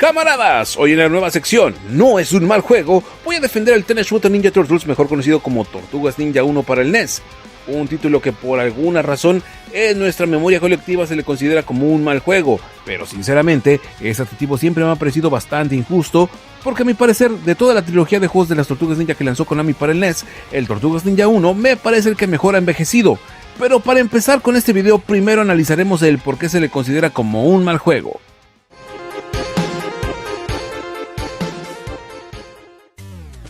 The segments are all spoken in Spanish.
Camaradas, hoy en la nueva sección, no es un mal juego, voy a defender el Teenage Mutant Ninja Turtles, mejor conocido como Tortugas Ninja 1 para el NES. Un título que por alguna razón en nuestra memoria colectiva se le considera como un mal juego, pero sinceramente ese adjetivo siempre me ha parecido bastante injusto, porque a mi parecer de toda la trilogía de juegos de las Tortugas Ninja que lanzó Konami para el NES, el Tortugas Ninja 1 me parece el que mejor ha envejecido. Pero para empezar con este video, primero analizaremos el por qué se le considera como un mal juego.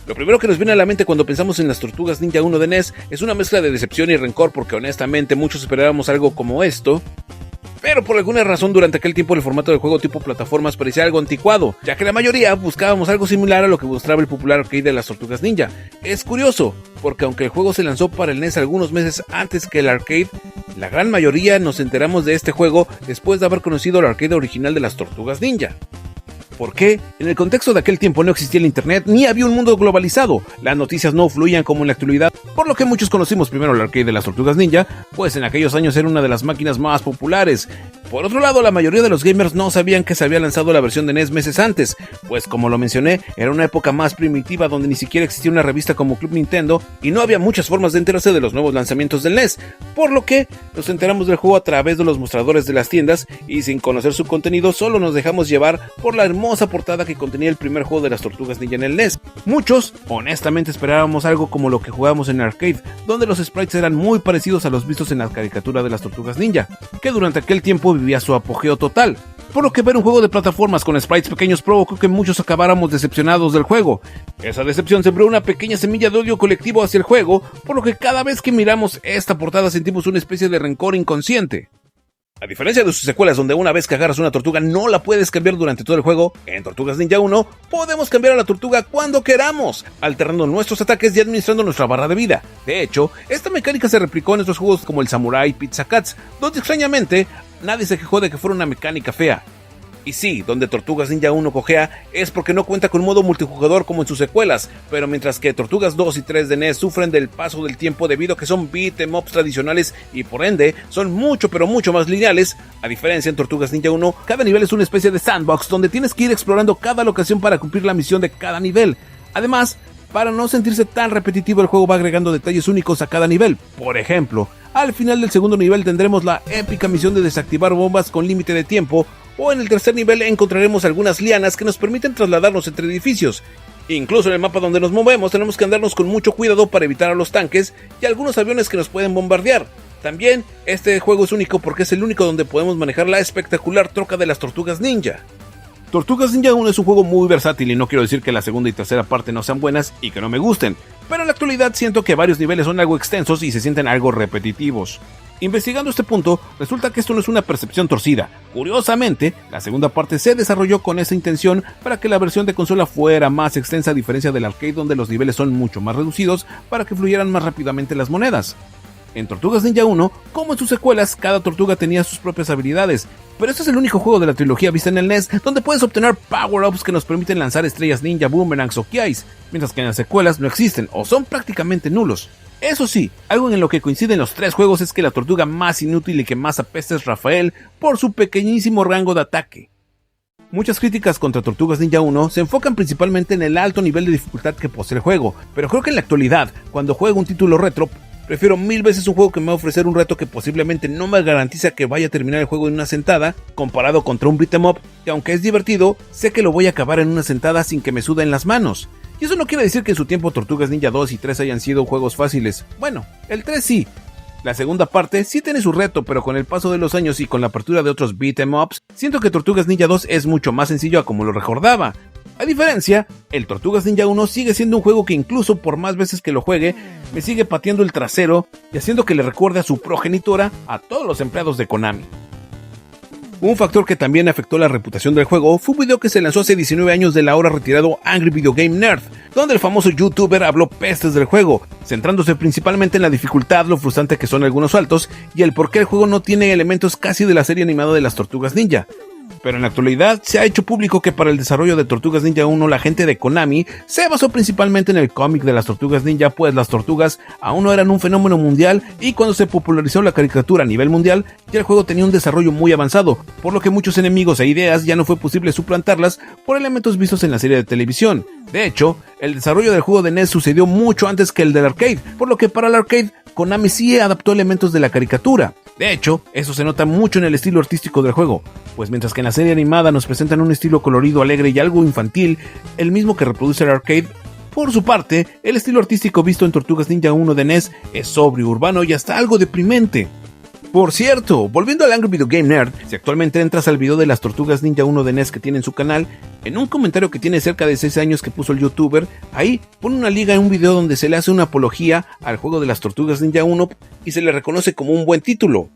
Lo primero que nos viene a la mente cuando pensamos en las Tortugas Ninja 1 de NES es una mezcla de decepción y rencor, porque honestamente muchos esperábamos algo como esto, pero por alguna razón durante aquel tiempo el formato del juego tipo plataformas parecía algo anticuado, ya que la mayoría buscábamos algo similar a lo que mostraba el popular arcade de las Tortugas Ninja. Es curioso, porque aunque el juego se lanzó para el NES algunos meses antes que el arcade, la gran mayoría nos enteramos de este juego después de haber conocido el arcade original de las Tortugas Ninja. ¿Por qué? En el contexto de aquel tiempo no existía el internet ni había un mundo globalizado, las noticias no fluían como en la actualidad, por lo que muchos conocimos primero el arcade de las Tortugas Ninja, pues en aquellos años era una de las máquinas más populares. Por otro lado, la mayoría de los gamers no sabían que se había lanzado la versión de NES meses antes, pues como lo mencioné, era una época más primitiva donde ni siquiera existía una revista como Club Nintendo y no había muchas formas de enterarse de los nuevos lanzamientos del NES, por lo que nos enteramos del juego a través de los mostradores de las tiendas y sin conocer su contenido solo nos dejamos llevar por la hermosa portada que contenía el primer juego de las Tortugas Ninja en el NES. Muchos, honestamente, esperábamos algo como lo que jugábamos en el arcade, donde los sprites eran muy parecidos a los vistos en la caricatura de las Tortugas Ninja, que durante aquel tiempo vivía su apogeo total. Por lo que ver un juego de plataformas con sprites pequeños provocó que muchos acabáramos decepcionados del juego. Esa decepción sembró una pequeña semilla de odio colectivo hacia el juego, por lo que cada vez que miramos esta portada sentimos una especie de rencor inconsciente. A diferencia de sus secuelas donde una vez que agarras una tortuga no la puedes cambiar durante todo el juego, en Tortugas Ninja 1 podemos cambiar a la tortuga cuando queramos, alternando nuestros ataques y administrando nuestra barra de vida. De hecho, esta mecánica se replicó en otros juegos como el Samurai Pizza Cats, donde extrañamente nadie se quejó de que fuera una mecánica fea. Y sí, donde Tortugas Ninja 1 cojea es porque no cuenta con modo multijugador como en sus secuelas, pero mientras que Tortugas 2 y 3 de NES sufren del paso del tiempo debido a que son beat 'em ups tradicionales y por ende son mucho pero mucho más lineales, a diferencia en Tortugas Ninja 1, cada nivel es una especie de sandbox donde tienes que ir explorando cada locación para cumplir la misión de cada nivel. Además, para no sentirse tan repetitivo, el juego va agregando detalles únicos a cada nivel. Por ejemplo, al final del segundo nivel tendremos la épica misión de desactivar bombas con límite de tiempo, o en el tercer nivel encontraremos algunas lianas que nos permiten trasladarnos entre edificios. Incluso en el mapa donde nos movemos tenemos que andarnos con mucho cuidado para evitar a los tanques y algunos aviones que nos pueden bombardear. También este juego es único porque es el único donde podemos manejar la espectacular troca de las Tortugas Ninja. Tortugas Ninja 1 es un juego muy versátil y no quiero decir que la segunda y tercera parte no sean buenas y que no me gusten, pero en la actualidad siento que varios niveles son algo extensos y se sienten algo repetitivos. Investigando este punto, resulta que esto no es una percepción torcida. Curiosamente, la segunda parte se desarrolló con esa intención para que la versión de consola fuera más extensa, a diferencia del arcade donde los niveles son mucho más reducidos para que fluyeran más rápidamente las monedas. En Tortugas Ninja 1, como en sus secuelas, cada tortuga tenía sus propias habilidades, pero este es el único juego de la trilogía vista en el NES donde puedes obtener power-ups que nos permiten lanzar estrellas ninja, boomerangs o kiais, mientras que en las secuelas no existen o son prácticamente nulos. Eso sí, algo en lo que coinciden los tres juegos es que la tortuga más inútil y que más apesta es Rafael por su pequeñísimo rango de ataque. Muchas críticas contra Tortugas Ninja 1 se enfocan principalmente en el alto nivel de dificultad que posee el juego, pero creo que en la actualidad, cuando juego un título retro, prefiero mil veces un juego que me va a ofrecer un reto que posiblemente no me garantiza que vaya a terminar el juego en una sentada, comparado contra un beat 'em up, que aunque es divertido, sé que lo voy a acabar en una sentada sin que me suda en las manos. Y eso no quiere decir que en su tiempo Tortugas Ninja 2 y 3 hayan sido juegos fáciles. Bueno, el 3 sí. La segunda parte sí tiene su reto, pero con el paso de los años y con la apertura de otros beat 'em ups, siento que Tortugas Ninja 2 es mucho más sencillo a como lo recordaba. A diferencia, el Tortugas Ninja 1 sigue siendo un juego que incluso por más veces que lo juegue, me sigue pateando el trasero y haciendo que le recuerde a su progenitora a todos los empleados de Konami. Un factor que también afectó la reputación del juego fue un video que se lanzó hace 19 años del ahora retirado Angry Video Game Nerd, donde el famoso youtuber habló pestes del juego, centrándose principalmente en la dificultad, lo frustrante que son algunos saltos y el por qué el juego no tiene elementos casi de la serie animada de las Tortugas Ninja. Pero en la actualidad se ha hecho público que para el desarrollo de Tortugas Ninja 1 la gente de Konami se basó principalmente en el cómic de las Tortugas Ninja, pues las tortugas aún no eran un fenómeno mundial y cuando se popularizó la caricatura a nivel mundial ya el juego tenía un desarrollo muy avanzado, por lo que muchos enemigos e ideas ya no fue posible suplantarlas por elementos vistos en la serie de televisión. De hecho, el desarrollo del juego de NES sucedió mucho antes que el del arcade, por lo que para el arcade Konami sí adaptó elementos de la caricatura. De hecho, eso se nota mucho en el estilo artístico del juego, pues mientras que en la serie animada nos presentan un estilo colorido, alegre y algo infantil, el mismo que reproduce el arcade, por su parte, el estilo artístico visto en Tortugas Ninja 1 de NES es sobrio, urbano y hasta algo deprimente. Por cierto, volviendo al Angry Video Game Nerd, si actualmente entras al video de las Tortugas Ninja 1 de NES que tiene en su canal, en un comentario que tiene cerca de 6 años que puso el youtuber, ahí pone una liga en un video donde se le hace una apología al juego de las Tortugas Ninja 1 y se le reconoce como un buen título.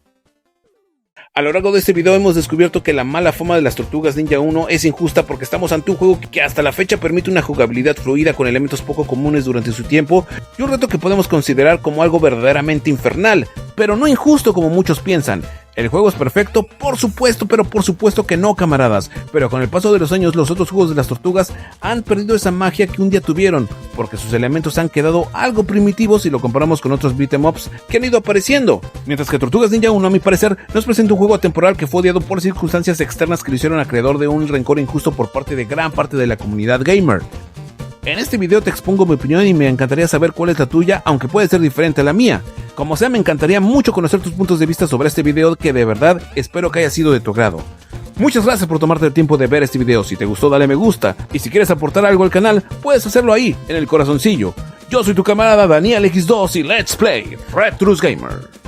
A lo largo de este video hemos descubierto que la mala fama de las Tortugas Ninja 1 es injusta porque estamos ante un juego que hasta la fecha permite una jugabilidad fluida con elementos poco comunes durante su tiempo y un reto que podemos considerar como algo verdaderamente infernal, pero no injusto como muchos piensan. El juego es perfecto, por supuesto, pero por supuesto que no, camaradas. Pero con el paso de los años, los otros juegos de las tortugas han perdido esa magia que un día tuvieron, porque sus elementos han quedado algo primitivos si lo comparamos con otros beat'em ups que han ido apareciendo. Mientras que Tortugas Ninja 1, a mi parecer, nos presenta un juego atemporal que fue odiado por circunstancias externas que lo hicieron acreedor de un rencor injusto por parte de gran parte de la comunidad gamer. En este video te expongo mi opinión y me encantaría saber cuál es la tuya, aunque puede ser diferente a la mía. Como sea, me encantaría mucho conocer tus puntos de vista sobre este video que de verdad espero que haya sido de tu agrado. Muchas gracias por tomarte el tiempo de ver este video. Si te gustó, dale me gusta. Y si quieres aportar algo al canal, puedes hacerlo ahí, en el corazoncillo. Yo soy tu camarada Daniel X2 y Let's Play Retrus Gamer.